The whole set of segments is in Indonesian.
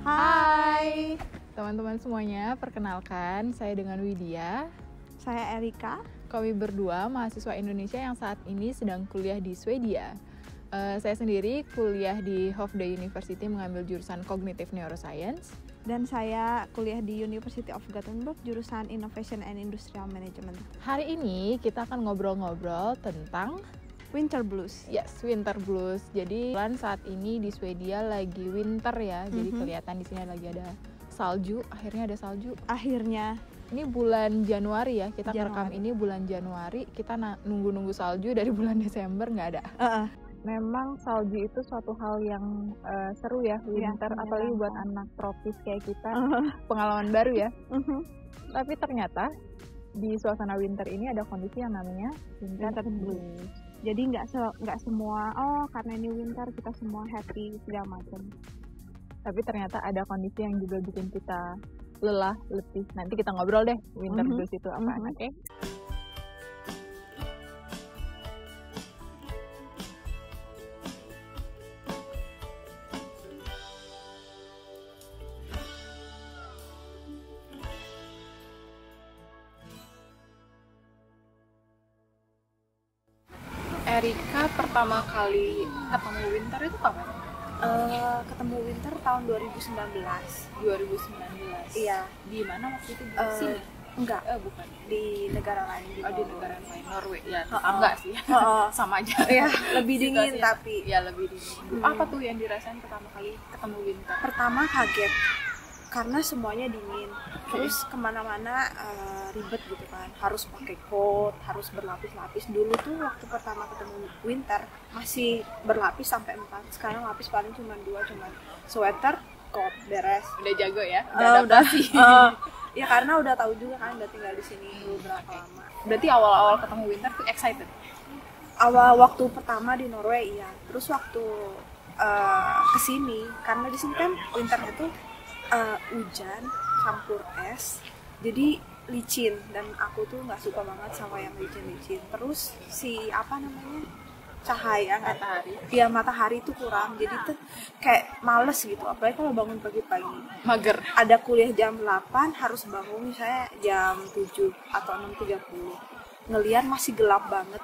Hai teman-teman semuanya, perkenalkan saya dengan Widya. Saya Erika. Kami berdua mahasiswa Indonesia yang saat ini sedang kuliah di Swedia. Saya sendiri kuliah di Hovde University mengambil jurusan Cognitive Neuroscience. Dan saya kuliah di University of Gothenburg jurusan Innovation and Industrial Management. Hari ini kita akan ngobrol-ngobrol tentang Winter Blues. Yes, Winter Blues. Jadi saat ini di Swedia lagi winter ya. Jadi kelihatan di sini lagi ada salju. Akhirnya ada salju. Akhirnya. Ini bulan Januari ya. Kita rekam ini bulan Januari. Kita nunggu-nunggu salju dari bulan Desember nggak ada. Memang salju itu suatu hal yang seru ya, winter. Ya, apalagi buat anak tropis kayak kita. Pengalaman baru ya. Tapi ternyata di suasana winter ini ada kondisi yang namanya winter blues. Jadi nggak semua karena ini winter kita semua happy segala macam. Tapi ternyata ada kondisi yang juga bikin kita lelah, letih. Nanti kita ngobrol deh winter blues itu apa, oke? Erika pertama kali ketemu winter itu kapan? Ketemu winter tahun 2019. 2019. Iya. Di mana waktu itu? Di sini? Enggak. Bukan. Di negara lain. Di negara lain. Norway. Ya, enggak sih. Sama aja. Ya, lebih dingin tapi. Ya, lebih dingin. Apa tuh yang dirasain pertama kali ketemu winter? Pertama kaget. Karena semuanya dingin, terus kemana-mana ribet gitu kan, harus pakai coat, harus berlapis-lapis. Dulu tuh waktu pertama ketemu winter masih berlapis sampai 4, sekarang lapis paling cuma 2, cuma sweater, coat, beres. Udah jago ya, udah adaptasi. Ya karena udah tahu juga kan, udah tinggal di sini beberapa lama. Berarti awal-awal ketemu winter tuh excited? Awal waktu pertama di Norway iya, terus waktu kesini, karena di sini kan winternya tuh hujan campur es, jadi licin, dan aku tuh nggak suka banget sama yang licin-licin. Terus cahaya matahari itu kurang, jadi tuh kayak males gitu, apalagi kalau bangun pagi-pagi. Mager. Ada kuliah jam 8, harus bangun misalnya jam 7 atau 6.30, ngeliat masih gelap banget.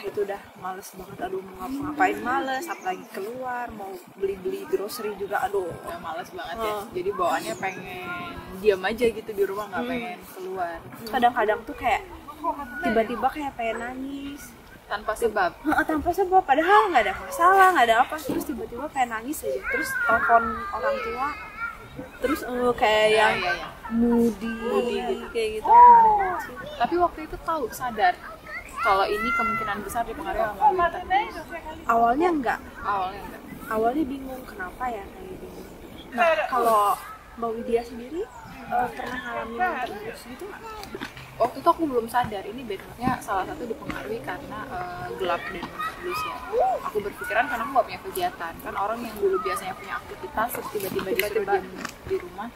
Itu udah males banget, aduh mau ngapa-ngapain males, apalagi keluar mau beli grocery juga, aduh udah males banget ya. Jadi bawaannya pengen diam aja gitu di rumah, nggak pengen keluar. Kadang-kadang tuh kayak tiba-tiba kayak pengen nangis tanpa sebab. Tanpa sebab, padahal nggak ada masalah, nggak ada apa, terus tiba-tiba pengen nangis aja, terus telepon orang tua, terus kayak yang moody kayak gitu. Tapi waktu itu sadar kalau ini kemungkinan besar dipengaruhi sama winter blues. Awalnya enggak. Awalnya bingung kenapa ya, kayak bingung. Nah, kalau Mbak Widya sendiri pernah ngalamin winter blues gitu nggak? Waktu itu aku belum sadar ini bentuknya salah satu dipengaruhi karena gelap dan winter blues ya. Aku berpikiran karena aku nggak punya kegiatan. Kan orang yang dulu biasanya punya aktivitas tiba-tiba disuruh diam di rumah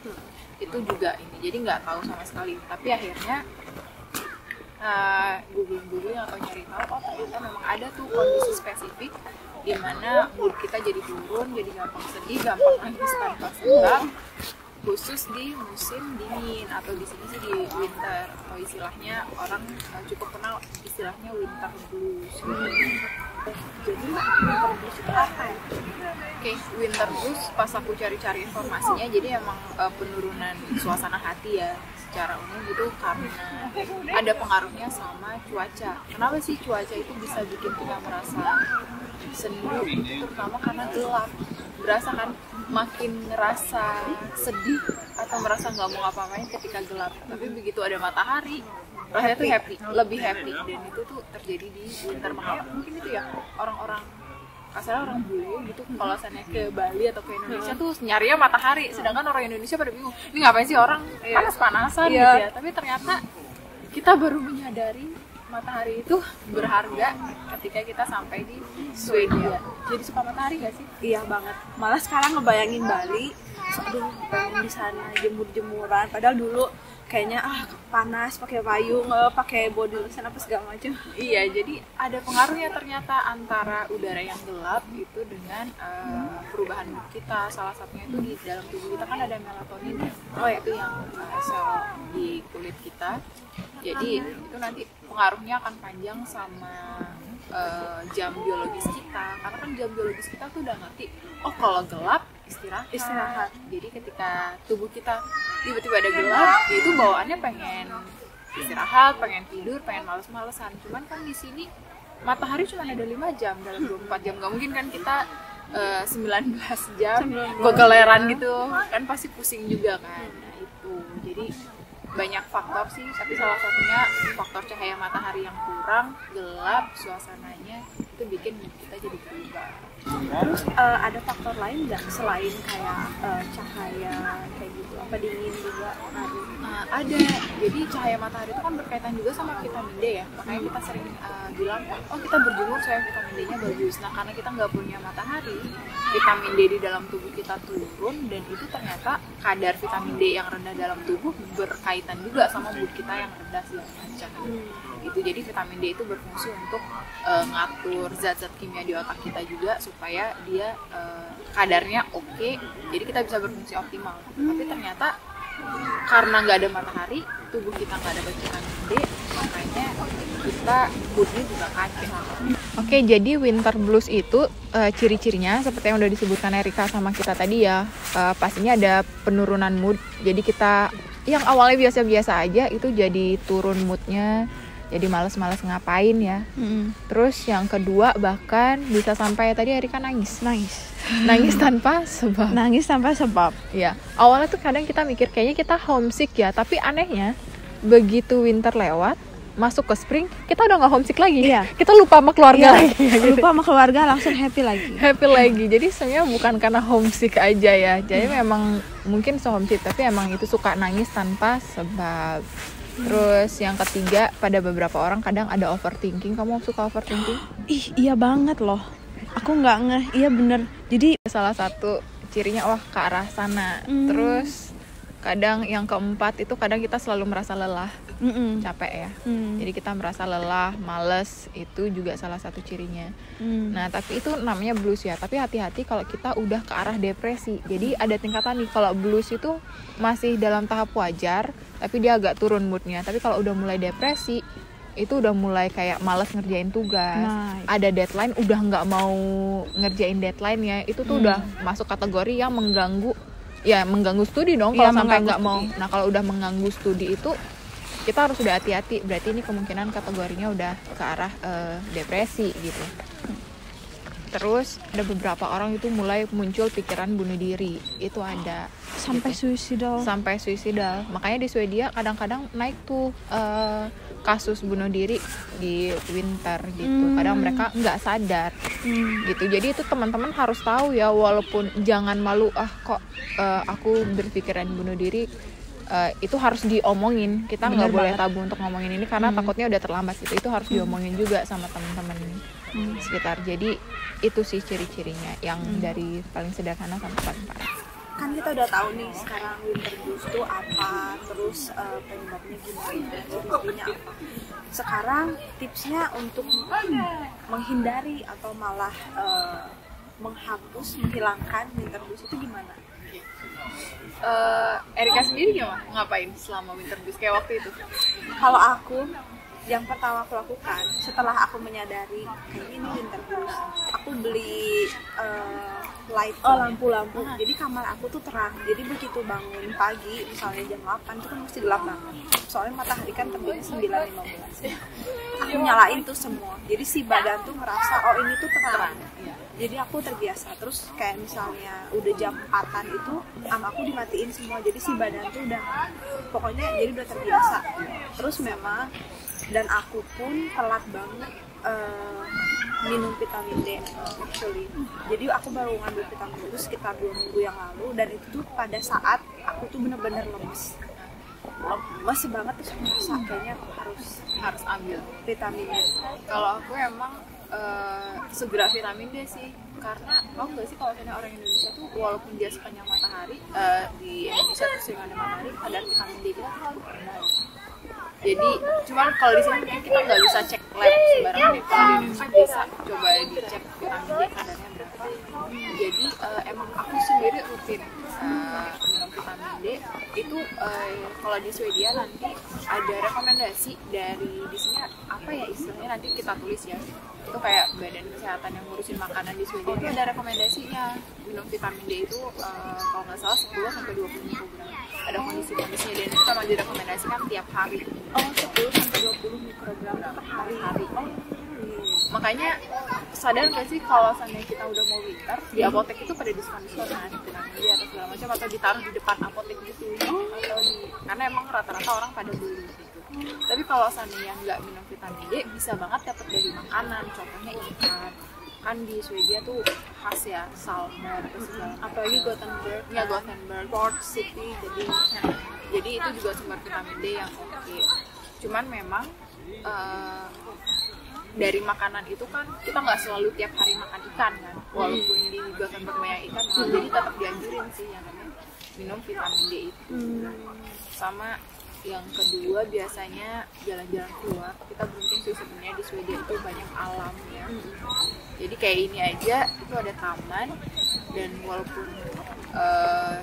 itu juga ini. Jadi nggak tahu sama sekali. Tapi akhirnya googling atau nyari tahu, ternyata memang ada tuh kondisi spesifik di mana mood kita jadi turun, jadi gampang sedih, gampang nangis tanpa sebab, khusus di musim dingin atau di sini sih di winter, atau istilahnya orang cukup kenal istilahnya winter blues. Jadi winter blues itu apa ya? Oke, winter blues pas aku cari-cari informasinya, jadi emang penurunan suasana hati ya secara umum itu karena ada pengaruhnya sama cuaca. Kenapa sih cuaca itu bisa bikin kita merasa sendu, terutama karena gelap. Berasa kan makin ngerasa sedih atau merasa nggak mau ngapa-ngapain ketika gelap. Tapi begitu ada matahari, rasanya tuh lebih happy. Dan itu tuh terjadi di winter mengapa? Mungkin itu ya orang-orang kasarnya orang bule gitu, kalau misalnya ke Bali atau ke Indonesia tuh nyarinya matahari, sedangkan orang Indonesia pada bingung, ini ngapain sih orang panas-panasan gitu ya. Tapi ternyata kita baru menyadari matahari itu berharga ketika kita sampai di Swedia. Jadi suka matahari gak sih? Iya banget, malah sekarang ngebayangin Bali terus aduh pengen di sana jemur-jemuran, padahal dulu kayaknya panas pakai payung, pakai body lotion apa segala macam. Iya, jadi ada pengaruhnya ternyata antara udara yang gelap itu dengan perubahan mood kita. Salah satunya itu di dalam tubuh kita kan ada melatonin, itu yang sel di kulit kita. Jadi itu nanti pengaruhnya akan panjang sama jam biologis kita, karena kan jam biologis kita tuh udah ngerti, oh kalau gelap istirahat. Jadi ketika tubuh kita tiba-tiba ada gelap, dia itu bawaannya pengen istirahat, pengen tidur, pengen males-malesan. Cuman kan di sini matahari cuma ada 5 jam dalam 24 jam. Gak mungkin kan kita 19 jam begeleran gitu, kan pasti pusing juga kan. Nah itu, jadi banyak faktor sih, tapi salah satunya faktor cahaya matahari yang kurang, gelap, suasananya itu bikin mood kita jadi berubah. Terus ada faktor lain nggak selain kayak cahaya kayak gitu, apa dingin juga ngaruh? Ada, jadi cahaya matahari itu kan berkaitan juga sama vitamin D ya, makanya kita sering bilang, oh kita berjemur supaya vitamin D-nya bagus. Nah karena kita nggak punya matahari, vitamin D di dalam tubuh kita turun, dan itu ternyata kadar vitamin D yang rendah dalam tubuh berkaitan juga sama mood kita yang rendah segala macam. Itu jadi vitamin D itu berfungsi untuk ngatur zat-zat kimia di otak kita juga supaya dia kadarnya oke, jadi kita bisa berfungsi optimal. Tapi ternyata karena nggak ada matahari, tubuh kita nggak dapat vitamin D, makanya kita moodnya juga kacau. Oke, jadi winter blues itu ciri-cirinya seperti yang udah disebutkan Erika sama kita tadi ya, pastinya ada penurunan mood. Jadi kita yang awalnya biasa-biasa aja itu jadi turun moodnya, jadi malas-malas ngapain ya. Terus yang kedua bahkan bisa sampai tadi Erika nangis tanpa sebab. Ya, awalnya tuh kadang kita mikir kayaknya kita homesick ya, tapi anehnya begitu winter lewat, masuk ke spring, kita udah nggak homesick lagi. Iya. Kita lupa sama keluarga lagi. Lupa sama keluarga, langsung happy lagi. Jadi sebenarnya bukan karena homesick aja ya, jadi memang mungkin homesick, tapi emang itu suka nangis tanpa sebab. Terus yang ketiga, pada beberapa orang kadang ada overthinking. Kamu suka overthinking? Iya banget loh, aku nggak ngeh. Iya bener, jadi Salah satu cirinya ke arah sana. Terus kadang yang keempat itu kadang kita selalu merasa lelah, capek ya. Jadi kita merasa lelah, males, itu juga salah satu cirinya. Nah tapi itu namanya blues ya. Tapi hati-hati kalau kita udah ke arah depresi. Jadi ada tingkatan nih, kalau blues itu masih dalam tahap wajar, tapi dia agak turun moodnya. Tapi kalau udah mulai depresi, itu udah mulai kayak malas ngerjain tugas, ada deadline udah nggak mau ngerjain deadline ya, itu tuh udah masuk kategori yang mengganggu studi dong. Kalau sampai nggak mau, nah kalau udah mengganggu studi itu kita harus udah hati-hati, berarti ini kemungkinan kategorinya udah ke arah depresi gitu. Terus ada beberapa orang itu mulai muncul pikiran bunuh diri, itu ada sampai suicidal. Makanya di Swedia kadang-kadang naik tuh kasus bunuh diri di winter gitu. Kadang mereka nggak sadar gitu. Jadi itu teman-teman harus tahu ya, walaupun jangan malu aku berpikiran bunuh diri, itu harus diomongin. Kita nggak boleh tabu untuk ngomongin ini karena takutnya udah terlambat gitu. Itu harus diomongin juga sama teman-teman sekitar. Jadi itu sih ciri-cirinya, yang dari paling sederhana sampai paling parah. Kan kita udah tahu nih sekarang winter blues itu apa, terus penyebabnya gimana, ciri-cirinya apa. Sekarang tipsnya untuk menghindari atau malah menghilangkan winter blues itu gimana? Erika sendiri gimana? Ngapain selama winter blues kayak waktu itu? Kalau aku, yang pertama aku lakukan setelah aku menyadari kayak ini winter blues, aku beli lampu-lampu. Jadi kamar aku tuh terang. Jadi begitu bangun pagi, misalnya jam 8 itu kan mesti gelap banget. Soalnya matahari kan terbitnya 9.15. Aku nyalain tuh semua. Jadi si badan tuh ngerasa ini tuh terang. Jadi aku terbiasa. Terus kayak misalnya udah jam 4-an itu aku dimatiin semua. Jadi si badan tuh udah pokoknya jadi udah terbiasa. Terus memang dan aku pun telat banget minum vitamin D actually. Jadi aku baru ngambil vitamin D itu sekitar 2 minggu yang lalu, dan itu tuh pada saat aku tuh bener-bener lemes banget, terus merasa kayaknya aku harus ambil vitamin D. Kalau aku emang segera vitamin D sih, karena tau gak sih kalau misalnya orang Indonesia tuh walaupun dia sukanya matahari, di Indonesia tuh sering ada matahari, kadar vitamin D kita terlalu rendah. Jadi cuman kalau di sini mungkin kita nggak bisa cek lab sembarangan ya. Kalau di Indonesia bisa coba dicek vitamin D kadarnya berapa. Jadi emang aku sendiri rutin minum vitamin D itu kalau di Swedia nanti ada rekomendasi dari di sini apa ya istilahnya, nanti kita tulis ya, itu kayak badan kesehatan yang ngurusin makanan di Swedia itu ada rekomendasinya minum vitamin D itu kalau nggak salah 10 sampai 20 mikrogram. Ada kondisi-kondisinya dan itu memang direkomendasikan tiap hari. 10 sampai 20 mikrogram per hari. Makanya sadar gak sih kalau seandainya kita udah mau winter di apotek itu pada diskon-diskon kan, vitamin D atau segala macam, atau ditaruh di depan apotek gitu atau karena emang rata-rata orang pada beli gitu. Tapi kalau seandainya nggak minum vitamin D bisa banget dapat dari makanan, contohnya ikan. Kan di Swedia tuh khas ya salmon apalagi Gothenburg ya, Gothenburg Port City, jadi itu juga sumber vitamin D yang oke. Cuman memang dari makanan itu kan kita nggak selalu tiap hari makan ikan kan, walaupun di Gothenburg banyak ikan, jadi tetap dianjurin sih yang namanya minum vitamin D itu. Sama yang kedua biasanya jalan-jalan keluar. Kita beruntung sih sebenarnya di Swedia itu banyak alam ya. Jadi kayak ini aja itu ada taman, dan walaupun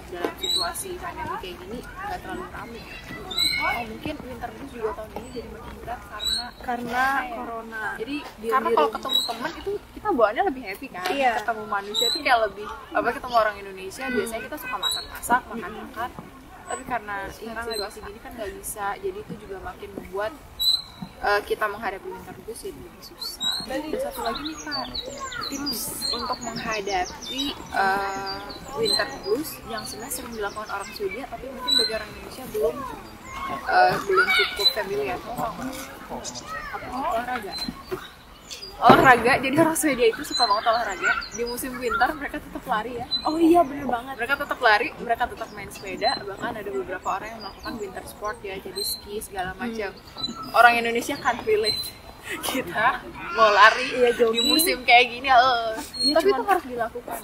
dalam situasi pandemi kayak gini nggak terlalu ramai. Mungkin winter blues juga tahun ini jadi makin berat karena corona. Jadi karena kalau ketemu teman itu kita bawaannya lebih happy kan. Iya. Ketemu manusia itu kayak lebih ketemu orang Indonesia biasanya kita suka masak-masak, makan-makan. Tapi karena situasi gini kan nggak bisa, jadi itu juga makin membuat kita menghadapi winter blues jadi lebih susah. Dan satu lagi nih Kak, tips untuk menghadapi winter blues yang sebenarnya sering dilakukan orang Swedia tapi mungkin bagi orang Indonesia belum cukup familiar. Olahraga, jadi orang Swedia itu suka banget olahraga. Di musim winter mereka tetap lari ya. Oh iya bener banget. Mereka tetap lari, mereka tetap main sepeda. Bahkan ada beberapa orang yang melakukan winter sport ya, jadi ski segala macam. Orang Indonesia can't relate. Kita mau lari di musim kayak gini, tapi itu harus dilakukan.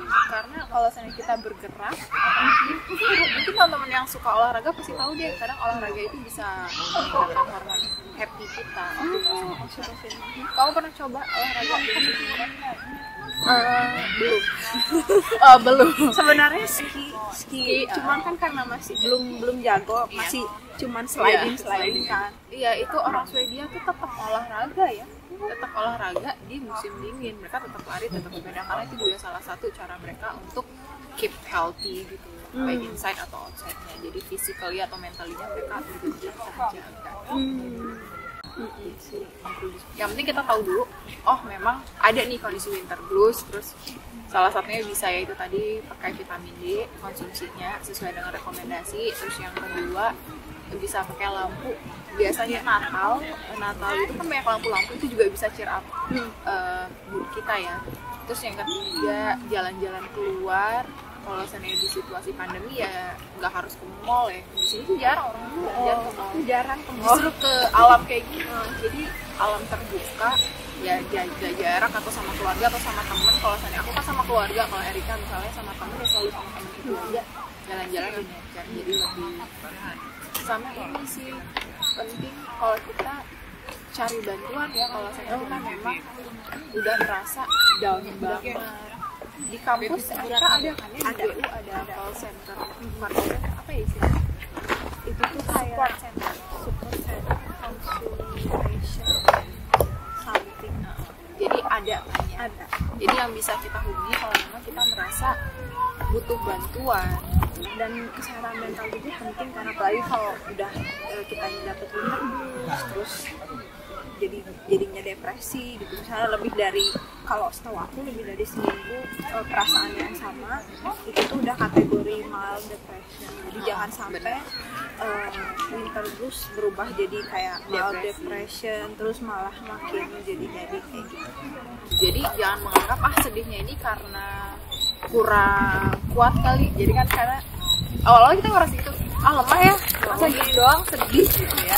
Karena kalau misalnya kita bergerak, mungkin teman-teman yang suka olahraga pasti tahu deh, kadang olahraga itu bisa meningkatkan hormon happy kita. Kamu pernah coba olahraga? Belum. Sebenarnya ski, cuman kan karena masih belum jago, masih cuman sliding kan. Iya, itu orang Swedia tuh tetap olahraga ya. Tetap olahraga di musim dingin. Mereka tetap lari, tetap sepeda, karena itu juga salah satu cara mereka untuk keep healthy gitu. Baik inside atau outside-nya. Jadi physically atau mentally mereka juga terjaga. Yang penting kita tahu dulu, memang ada nih kondisi winter blues, terus salah satunya bisa ya itu tadi pakai vitamin D, konsumsinya sesuai dengan rekomendasi. Terus yang kedua bisa pakai lampu. Biasanya Natal itu kan banyak lampu-lampu, itu juga bisa cheer up mood kita ya. Terus yang ketiga jalan-jalan keluar. Kalau seandainya di situasi pandemi ya nggak harus ke mall ya. Di sini tuh jarang orang jalan ke mall. Jarang justru ke alam kayak gini. Jadi alam terbuka ya, jaga jarak atau sama keluarga atau sama teman. Kalau seandainya aku kan sama keluarga, kalau Erika misalnya sama teman ya selalu sama teman itu aja. Jalan-jalan di nature, jadi lebih sama ini sih penting kalau kita cari bantuan ya. Kalau seandainya kita memang udah merasa down banget. Di kampus mereka ada kan ya, ada call center, apa ya sih? Itu tuh kayak support center, consultation something. Jadi ada. Jadi yang bisa kita hubungi kalau memang kita merasa butuh bantuan. Dan kesehatan mental itu penting karena apalagi kalau udah kita dapet winter blues, terus jadinya depresi gitu, misalnya lebih dari, kalau setahu aku lebih dari seminggu perasaan yang sama itu tuh udah kategori mild depression. Jadi jangan sampai winter blues berubah jadi kayak mild depression terus malah makin jadi kayak gitu. Jadi jangan menganggap sedihnya ini karena kurang kuat kali. Jadi kan karena awal-awal kita ngerasa itu lemah ya, masa gini doang sedih gitu ya.